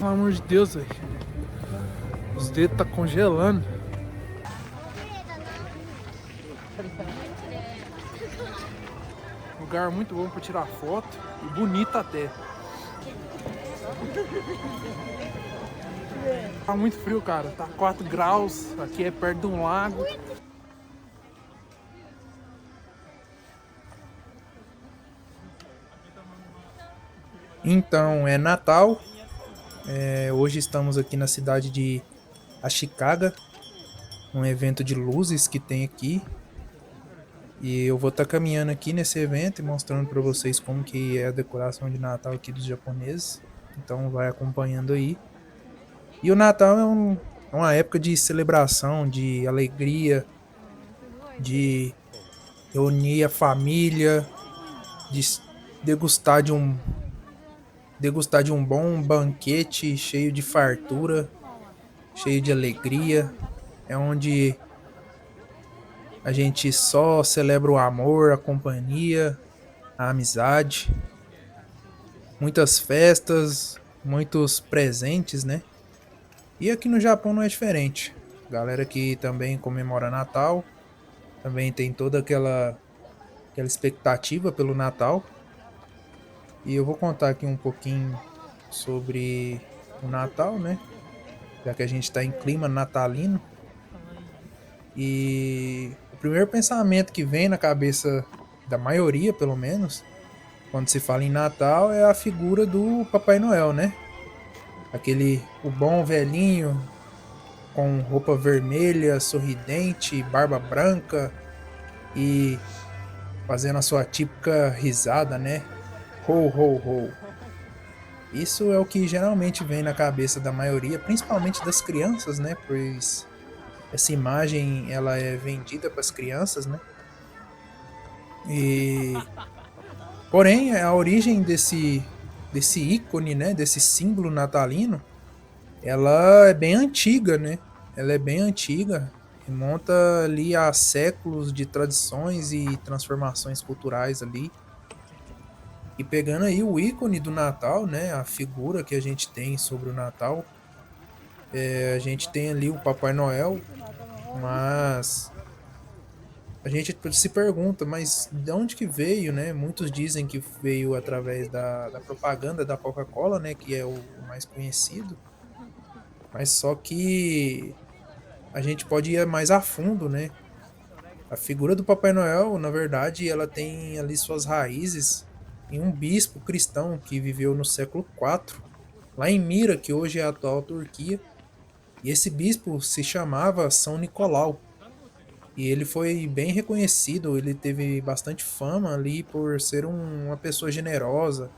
pelo amor de Deus, velho. Os dedos tá congelando. Lugar muito bom pra tirar foto e bonito até. Tá muito frio, cara. Tá 4 graus. Aqui é perto de um lago. Então, é Natal. Hoje estamos aqui na cidade de Ashikaga, um evento de luzes que tem aqui. E eu vou estar caminhando aqui nesse evento e mostrando para vocês como que é a decoração de Natal aqui dos japoneses. Então vai acompanhando aí. E o Natal é uma época de celebração, de alegria, de reunir a família, de degustar de um degustar de um bom banquete cheio de fartura, cheio de alegria. É onde a gente só celebra o amor, a companhia, a amizade, muitas festas, muitos presentes, né? E aqui no Japão não é diferente. Galera que também comemora Natal, também tem toda aquela expectativa pelo Natal. E eu vou contar aqui um pouquinho sobre o Natal, né? Já que a gente está em clima natalino. E o primeiro pensamento que vem na cabeça da maioria, pelo menos, quando se fala em Natal, é a figura do Papai Noel, né? O bom velhinho com roupa vermelha, sorridente, barba branca e fazendo a sua típica risada, né? Ho, ho, ho. Isso é o que geralmente vem na cabeça da maioria, principalmente das crianças, né? Pois essa imagem ela é vendida para as crianças, né? E porém a origem desse ícone, né? Desse símbolo natalino, ela é bem antiga, né? Ela é bem antiga, remonta ali a séculos de tradições e transformações culturais ali. E pegando aí o ícone do Natal, né? A figura que a gente tem sobre o Natal, a gente tem ali o Papai Noel, mas a gente se pergunta, mas de onde que veio, né? Muitos dizem que veio através da propaganda da Coca-Cola, né? Que é o mais conhecido. Mas só que a gente pode ir mais a fundo, né? A figura do Papai Noel, na verdade, ela tem ali suas raízes em um bispo cristão que viveu no século IV, lá em Mira, que hoje é a atual Turquia. E esse bispo se chamava São Nicolau. E ele foi bem reconhecido, ele teve bastante fama ali por ser uma pessoa generosa.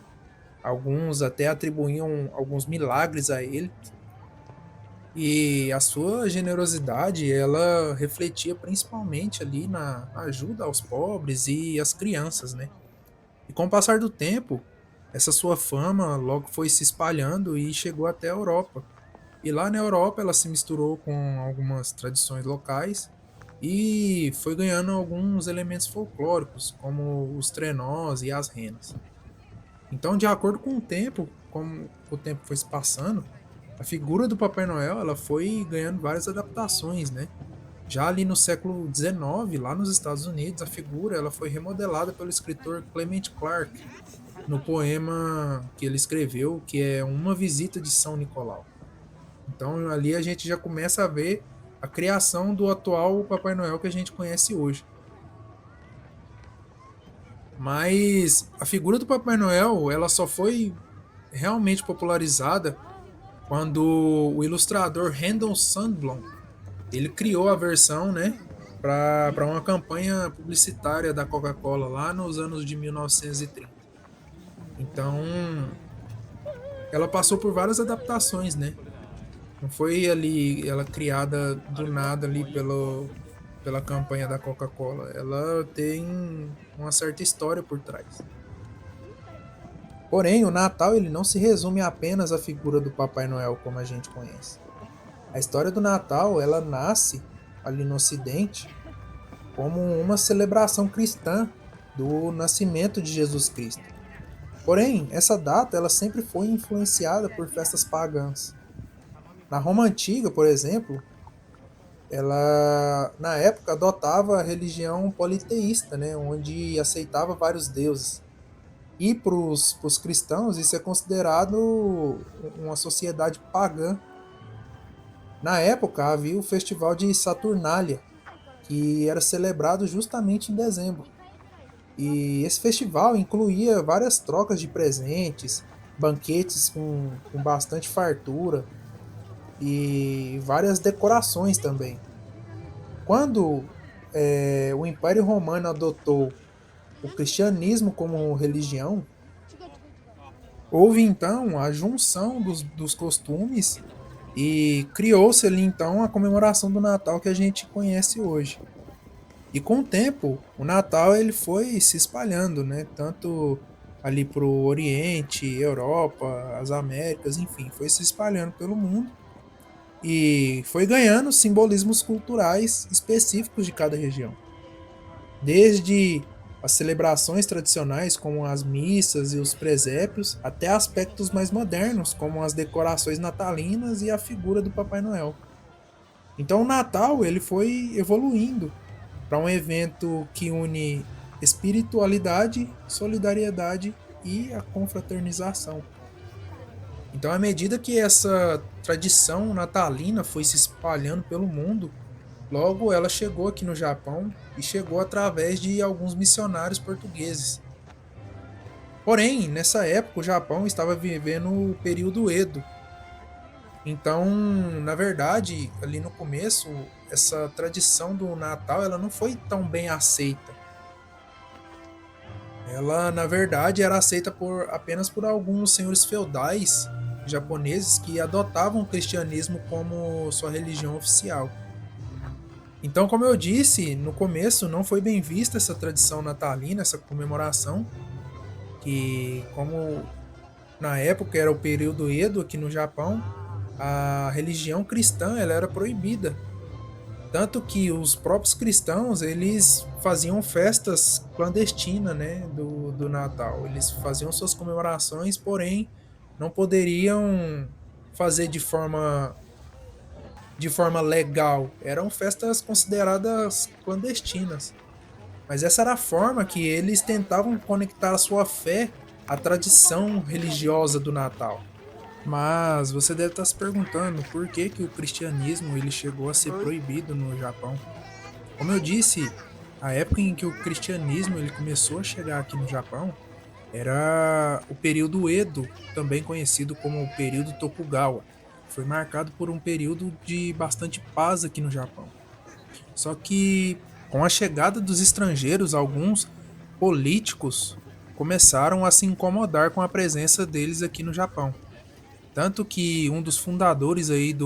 Alguns até atribuíam alguns milagres a ele. E a sua generosidade, ela refletia principalmente ali na ajuda aos pobres e às crianças, né? E com o passar do tempo, essa sua fama logo foi se espalhando e chegou até a Europa. E lá na Europa ela se misturou com algumas tradições locais e foi ganhando alguns elementos folclóricos, como os trenós e as renas. Então, de acordo com o tempo, como o tempo foi se passando, a figura do Papai Noel ela foi ganhando várias adaptações, né? Já ali no século XIX, lá nos Estados Unidos, a figura ela foi remodelada pelo escritor Clement Clarke no poema que ele escreveu, que é Uma Visita de São Nicolau. Então ali a gente já começa a ver a criação do atual Papai Noel que a gente conhece hoje. Mas a figura do Papai Noel ela só foi realmente popularizada quando o ilustrador Randall Sandblom ele criou a versão, né, para uma campanha publicitária da Coca-Cola lá nos anos de 1930. Então, ela passou por várias adaptações, né? Não foi ali ela criada do nada ali pela campanha da Coca-Cola. Ela tem uma certa história por trás. Porém, o Natal ele não se resume apenas à figura do Papai Noel como a gente conhece. A história do Natal, ela nasce ali no Ocidente como uma celebração cristã do nascimento de Jesus Cristo. Porém, essa data ela sempre foi influenciada por festas pagãs. Na Roma antiga, por exemplo, ela na época adotava a religião politeísta, né, onde aceitava vários deuses. E para os cristãos isso é considerado uma sociedade pagã. Na época havia o festival de Saturnália, que era celebrado justamente em dezembro. E esse festival incluía várias trocas de presentes, banquetes com bastante fartura e várias decorações também. Quando o Império Romano adotou o cristianismo como religião, houve então a junção dos costumes e criou-se ali então a comemoração do Natal que a gente conhece hoje. E com o tempo, o Natal ele foi se espalhando, né? Tanto ali para o Oriente, Europa, as Américas, enfim, foi se espalhando pelo mundo e foi ganhando simbolismos culturais específicos de cada região. Desde as celebrações tradicionais, como as missas e os presépios, até aspectos mais modernos, como as decorações natalinas e a figura do Papai Noel. Então o Natal ele foi evoluindo para um evento que une espiritualidade, solidariedade e a confraternização. Então, à medida que essa tradição natalina foi se espalhando pelo mundo, logo ela chegou aqui no Japão e chegou através de alguns missionários portugueses. Porém, nessa época o Japão estava vivendo o período Edo. Então, na verdade, ali no começo, essa tradição do Natal ela não foi tão bem aceita. Ela, na verdade, era aceita apenas por alguns senhores feudais japoneses que adotavam o cristianismo como sua religião oficial. Então, como eu disse, no começo não foi bem vista essa tradição natalina, essa comemoração, que como na época era o período Edo aqui no Japão, a religião cristã ela era proibida. Tanto que os próprios cristãos, eles faziam festas clandestinas, né, do Natal. Eles faziam suas comemorações, porém não poderiam fazer de forma legal. Eram festas consideradas clandestinas. Mas essa era a forma que eles tentavam conectar a sua fé à tradição religiosa do Natal. Mas você deve estar se perguntando por que, que o cristianismo ele chegou a ser proibido no Japão. Como eu disse, a época em que o cristianismo ele começou a chegar aqui no Japão era o período Edo, também conhecido como o período Tokugawa. Foi marcado por um período de bastante paz aqui no Japão. Só que com a chegada dos estrangeiros, alguns políticos começaram a se incomodar com a presença deles aqui no Japão. Tanto que um dos fundadores aí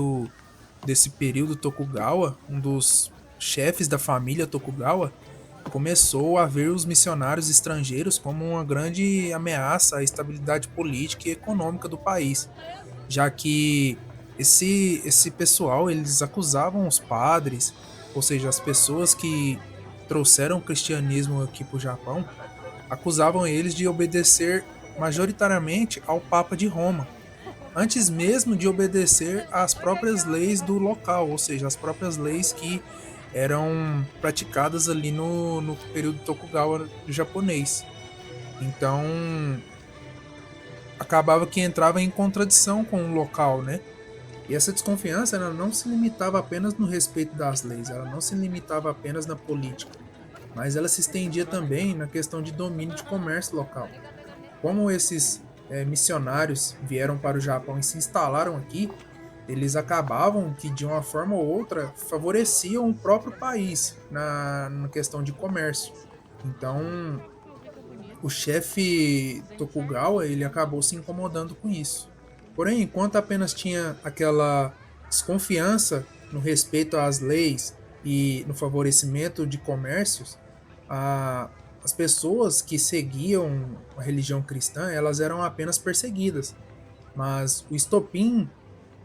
desse período Tokugawa, um dos chefes da família Tokugawa, começou a ver os missionários estrangeiros como uma grande ameaça à estabilidade política e econômica do país, já que esse pessoal eles acusavam os padres, ou seja, as pessoas que trouxeram o cristianismo aqui para o Japão, acusavam eles de obedecer majoritariamente ao Papa de Roma, antes mesmo de obedecer às próprias leis do local, ou seja, as próprias leis que eram praticadas ali no período Tokugawa japonês. Então, acabava que entrava em contradição com o local, né? E essa desconfiança ela não se limitava apenas no respeito das leis, ela não se limitava apenas na política, mas ela se estendia também na questão de domínio de comércio local. Como esses missionários vieram para o Japão e se instalaram aqui, eles acabavam que de uma forma ou outra favoreciam o próprio país na questão de comércio. Então, o chefe Tokugawa ele acabou se incomodando com isso. Porém, enquanto apenas tinha aquela desconfiança no respeito às leis e no favorecimento de comércios, as pessoas que seguiam a religião cristã elas eram apenas perseguidas. Mas o estopim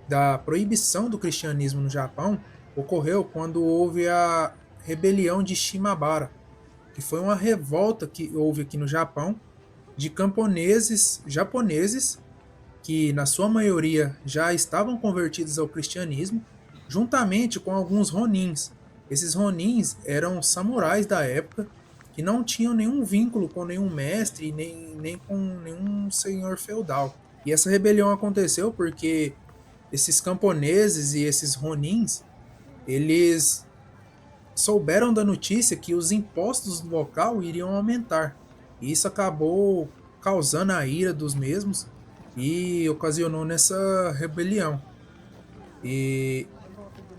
da proibição do cristianismo no Japão ocorreu quando houve a rebelião de Shimabara, que foi uma revolta que houve aqui no Japão de camponeses japoneses que na sua maioria já estavam convertidos ao cristianismo, juntamente com alguns ronins. Esses ronins eram samurais da época que não tinham nenhum vínculo com nenhum mestre, nem com nenhum senhor feudal. E essa rebelião aconteceu porque esses camponeses e esses ronins, eles souberam da notícia que os impostos do local iriam aumentar. E isso acabou causando a ira dos mesmos e ocasionou nessa rebelião. E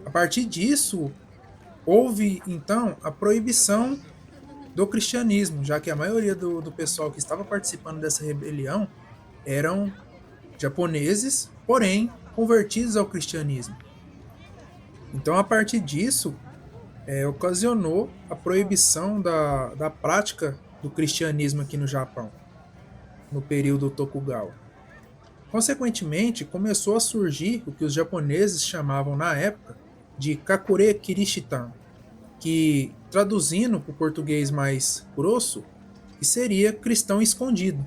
a partir disso, houve então a proibição do cristianismo, já que a maioria do pessoal que estava participando dessa rebelião eram japoneses, porém convertidos ao cristianismo. Então, a partir disso, ocasionou a proibição da prática do cristianismo aqui no Japão, no período Tokugawa. Consequentemente, começou a surgir o que os japoneses chamavam na época de Kakure Kirishitan, que, traduzindo para o português mais grosso, que seria cristão escondido.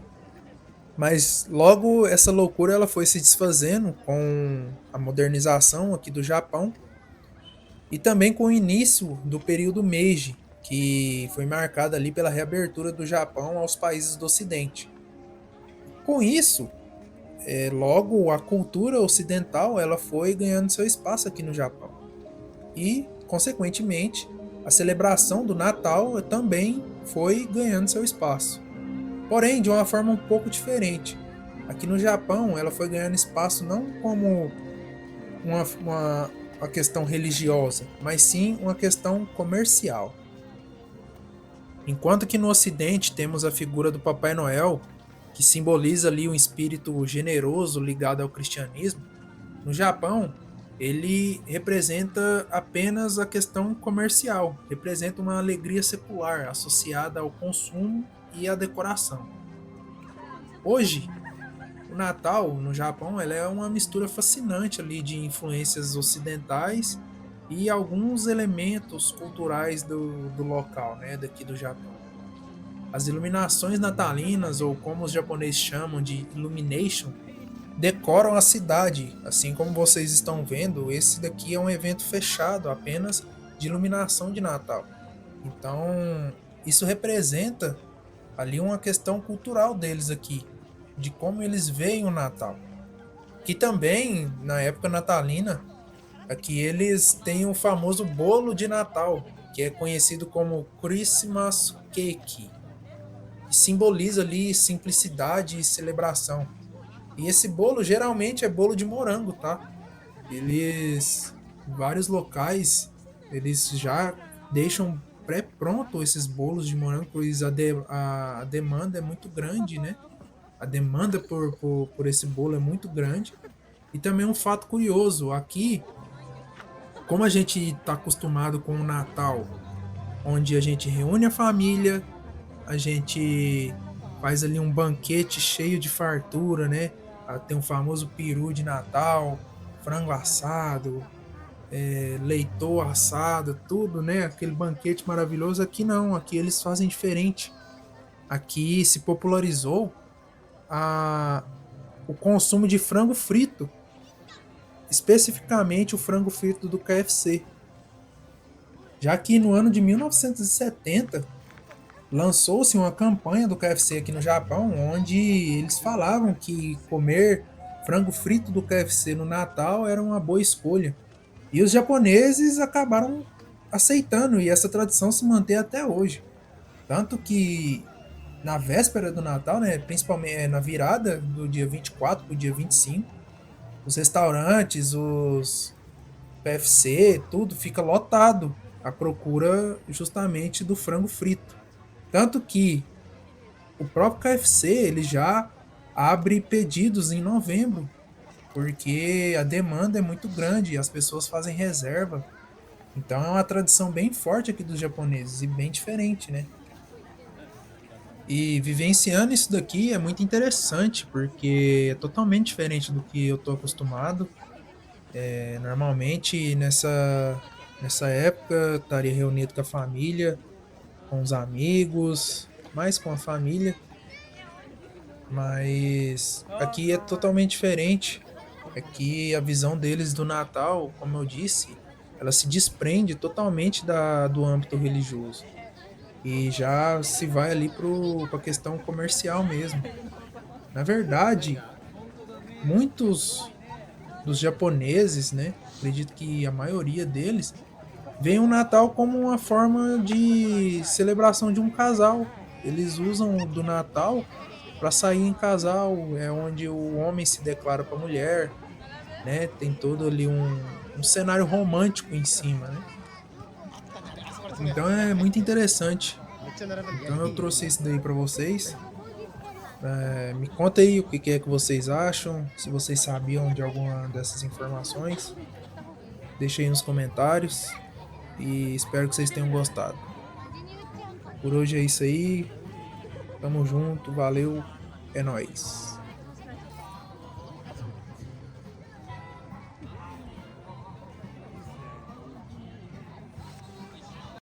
Mas logo essa loucura ela foi se desfazendo com a modernização aqui do Japão e também com o início do período Meiji, que foi marcado ali pela reabertura do Japão aos países do Ocidente. Com isso, logo a cultura ocidental ela foi ganhando seu espaço aqui no Japão. E, consequentemente, a celebração do Natal também foi ganhando seu espaço. Porém, de uma forma um pouco diferente. Aqui no Japão, ela foi ganhando espaço não como uma questão religiosa, mas sim uma questão comercial. Enquanto que no Ocidente temos a figura do Papai Noel, que simboliza ali um espírito generoso ligado ao cristianismo, no Japão ele representa apenas a questão comercial, representa uma alegria secular associada ao consumo e à decoração. Hoje, o Natal no Japão ela é uma mistura fascinante ali de influências ocidentais e alguns elementos culturais do local, né, daqui do Japão. As iluminações natalinas, ou como os japoneses chamam de illumination, decoram a cidade. Assim como vocês estão vendo, esse daqui é um evento fechado apenas de iluminação de Natal. Então, isso representa ali uma questão cultural deles aqui, de como eles veem o Natal. Que também, na época natalina, aqui eles têm o famoso bolo de Natal, que é conhecido como Christmas Cake, que simboliza ali simplicidade e celebração. E esse bolo geralmente é bolo de morango, tá? Eles, vários locais, eles já deixam pré-pronto esses bolos de morango, pois a demanda é muito grande, né? A demanda por esse bolo é muito grande. E também um fato curioso, aqui, como a gente está acostumado com o Natal, onde a gente reúne a família, a gente faz ali um banquete cheio de fartura, né? Tem o famoso peru de Natal, frango assado, leitoa assado, tudo, né? Aquele banquete maravilhoso. Aqui não, aqui eles fazem diferente. Aqui se popularizou o consumo de frango frito, especificamente o frango frito do KFC. Já que no ano de 1970 lançou-se uma campanha do KFC aqui no Japão, onde eles falavam que comer frango frito do KFC no Natal era uma boa escolha. E os japoneses acabaram aceitando e essa tradição se mantém até hoje. Tanto que na véspera do Natal, né, principalmente na virada do dia 24 para o dia 25, os restaurantes, os PFC, tudo fica lotado à procura justamente do frango frito. Tanto que o próprio KFC ele já abre pedidos em novembro, porque a demanda é muito grande e as pessoas fazem reserva. Então é uma tradição bem forte aqui dos japoneses e bem diferente, né? E vivenciando isso daqui é muito interessante, porque é totalmente diferente do que eu tô acostumado. Normalmente nessa época estaria reunido com a família, com os amigos, mais com a família. Mas aqui é totalmente diferente. Aqui a visão deles do Natal, como eu disse, ela se desprende totalmente do âmbito religioso. E já se vai ali para a questão comercial mesmo. Na verdade, muitos dos japoneses, né? Acredito que a maioria deles veem o Natal como uma forma de celebração de um casal. Eles usam do Natal para sair em casal, é onde o homem se declara para a mulher, né? Tem todo ali um cenário romântico em cima, né? Então é muito interessante. Então eu trouxe isso daí para vocês. Me conta aí o que é que vocês acham, se vocês sabiam de alguma dessas informações. Deixa aí nos comentários e espero que vocês tenham gostado. Por hoje é isso aí. Tamo junto, valeu, é nóis.